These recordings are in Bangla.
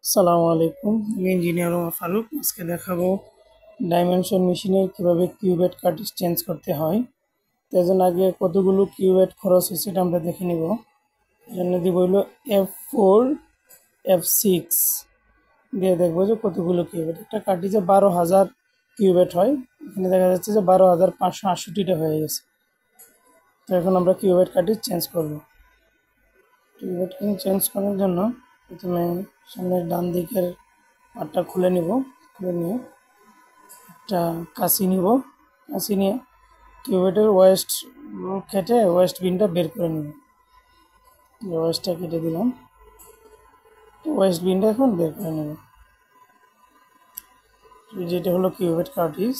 আসসালামু আলাইকুম, আমি ইঞ্জিনিয়ার ওমর ফারুক। আজকে দেখাবো ডাইমেনশন মেশিনের কিভাবে কিউবেট কার্টিজ চেঞ্জ করতে হয়। তো এর জন্য আগে কতগুলো কিউবেট খরচ হয়েছে সেটা আমরা দেখে নিব। এর জন্য দিব হলো F4 F6 দিয়ে দেখবো যে কতগুলো কিউবেট। একটা কার্টিজে 12,000 কিউবেট হয়, এখানে দেখা যাচ্ছে যে 12,568টা হয়ে গেছে। তো এখন আমরা কিউবেট কার্টিজ চেঞ্জ করব। কিউবেট কার্টিজ চেঞ্জ করার জন্য প্রথমে সামনের ডান দিকের পার্টটা খুলে নিব। খুলে নিয়ে একটা কাঁচি নিব। কাঁচি নিয়ে কিউবেটের ওয়েস্ট কেটে ওয়েস্ট বিনটা বের করে নিব। ওয়েস্টটা কেটে দিলাম, ওয়েস্ট বিনটা এখন বের করে নেব। যেটা হলো কিউবেট কার্টিজ।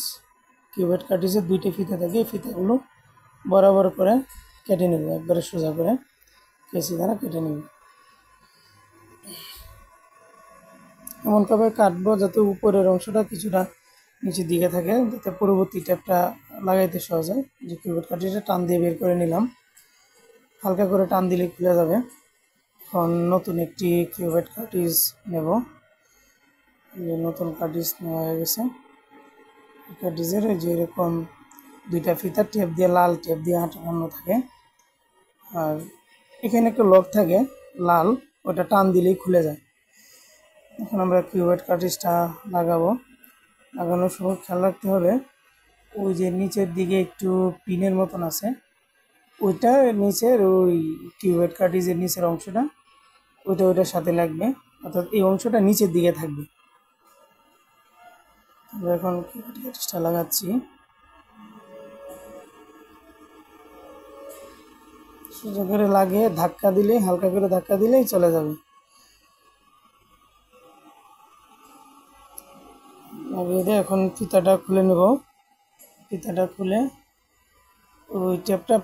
কিউবেট কার্টিজের দুইটা ফিতা থাকে, এই ফিতাগুলো বরাবর করে কেটে নেব, একবারে সোজা করে কেঁচি দ্বারা কেটে নেব। এমনভাবে কাটবো যাতে উপরের অংশটা কিছুটা নিচের দিকে থাকে, যাতে পরবর্তী ট্যাপটা লাগাইতে সহজ হয়। যে কিউবেট কার্টিজটা টান দিয়ে বের করে নিলাম, হালকা করে টান দিলে খুলে যাবে। এখন নতুন একটি কিউবেট কার্টিজ নেব। নতুন কার্টিজ নেওয়া হয়ে গেছে। কার্টিজের যে এরকম দুইটা ফিতা টেপ দিয়ে, লাল টেপ দিয়ে আটানো থাকে, আর এখানে একটা লক থাকে লাল, ওটা টান দিলেই খুলে যায়। এখন আমরা কিউবেট কার্টিজটা লাগাবো। লাগানোর সময় খেয়াল রাখতে হবে ওই যে নিচের দিকে একটু পিনের মতন আছে, ওইটা নিচের ওই কিউবেট কার্টিজের নিচের অংশটা ওইটার সাথে লাগবে, অর্থাৎ এই অংশটা নিচের দিকে থাকবে। আমরা এখন কিউবেট কার্টিজটা লাগাচ্ছি। সোজা করে লাগিয়ে ধাক্কা দিলে, হালকা করে ধাক্কা দিলেই চলে যাবে। লাগিয়ে দিয়ে এখন ফিতাটা খুলে নেব। ফিতাটা খুলে ওই টেপটা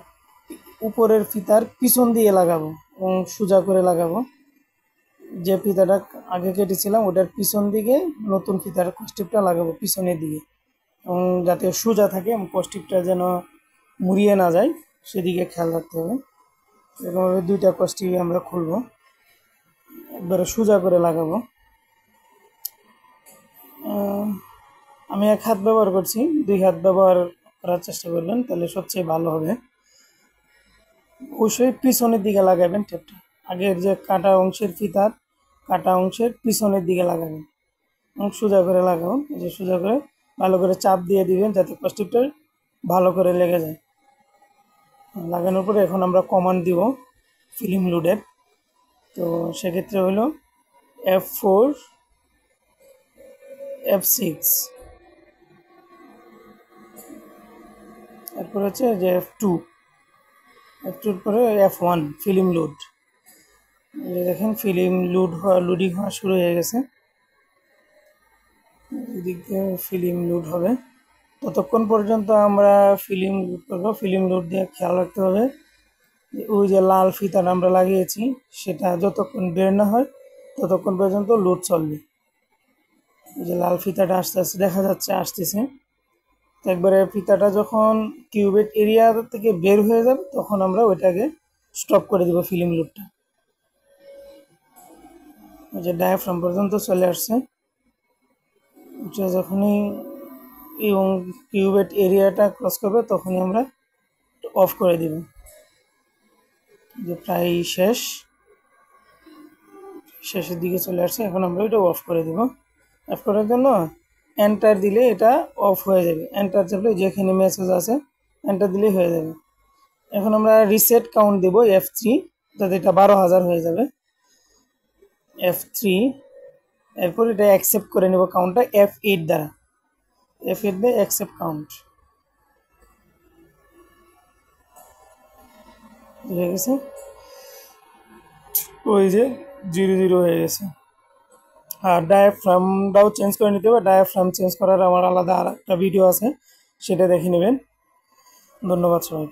উপরের ফিতার পিছন দিয়ে লাগাবো এবং সোজা করে লাগাবো। যে ফিতাটা আগে কেটেছিলাম ওটার পিছন দিকে নতুন ফিতার কস্টিপটা লাগাবো পিছনের দিকে, এবং যাতে সোজা থাকে এবং কস্টিপটা যেন মুড়িয়ে না যায় সেদিকে খেয়াল রাখতে হবে। এরকমভাবে দুইটা কস্টিপ আমরা খুলবো, একবারে সোজা করে লাগাবো। আমি এক হাত ব্যবহার করছি, দুই হাত ব্যবহার করার চেষ্টা করবেন, তাহলে সবচেয়ে ভালো হবে। অবশ্যই পিছনের দিকে লাগাবেন টেপটা, আগের যে কাটা অংশের ফিতার কাটা অংশের পিছনের দিকে লাগাবেন এবং সোজা করে লাগাবেন। এই যে সোজা করে ভালো করে চাপ দিয়ে দিবেন যাতে কস্টিপটা ভালো করে লেগে যায়। লাগানোর পরে এখন আমরা কমান্ড দিব ফিল্ম লোডের। তো সেক্ষেত্রে হলো F4 F6, এরপর হচ্ছে যে F2, F2 এর পরে F1 ফিল্ম লোড। দেখেন ফিল্ম লোডিং হওয়া শুরু হয়ে গেছে। এদিক দিয়ে ফিল্ম লোড হবে, ততক্ষণ পর্যন্ত আমরা ফিল্ম লোড করবো। ফিল্ম লোড দিয়ে খেয়াল রাখতে হবে ওই যে লাল ফিতাটা আমরা লাগিয়েছি সেটা যতক্ষণ বের না হয় ততক্ষণ পর্যন্ত লোড চলবে। ওই যে লাল ফিতাটা আস্তে আস্তে দেখা যাচ্ছে আসতেছে, একবারে ফিতাটা যখন কিউবেট এরিয়া থেকে বের হয়ে যাবে তখন আমরা ওইটাকে স্টপ করে দিব ফিল্ম লোডটা। ওই যে ডায়াফ্রাম পর্যন্ত চলে আসছে, ওটা যখনই এবং কিউবেট এরিয়াটা ক্রস করবে তখনই আমরা অফ করে দিব। যে প্রায় শেষের দিকে চলে আসছে, এখন আমরা এটা অফ করে দিব। অফ করার জন্য এন্টার দিলে এটা অফ হয়ে যাবে। এন্টার চাপলে যেখানে মেসেজ আছে এন্টার দিলেই হয়ে যাবে। এখন আমরা রিসেট কাউন্ট দেব F3, যাতে এটা 12,000 হয়ে যাবে। F3, এরপর এটা অ্যাকসেপ্ট করে নেব কাউন্টটা F8 দ্বারা। F8 দিয়ে অ্যাকসেপ্ট কাউন্ট হয়ে গেছে, ওই যে 0 হয়ে গেছে। আর ডায়াফ্রামটাও চেঞ্জ করে নিতে হবে। ডায়াফ্রাম চেঞ্জ করার আমার আলাদা আর একটা ভিডিও আছে, সেটা দেখে নেবেন। ধন্যবাদ সবাই।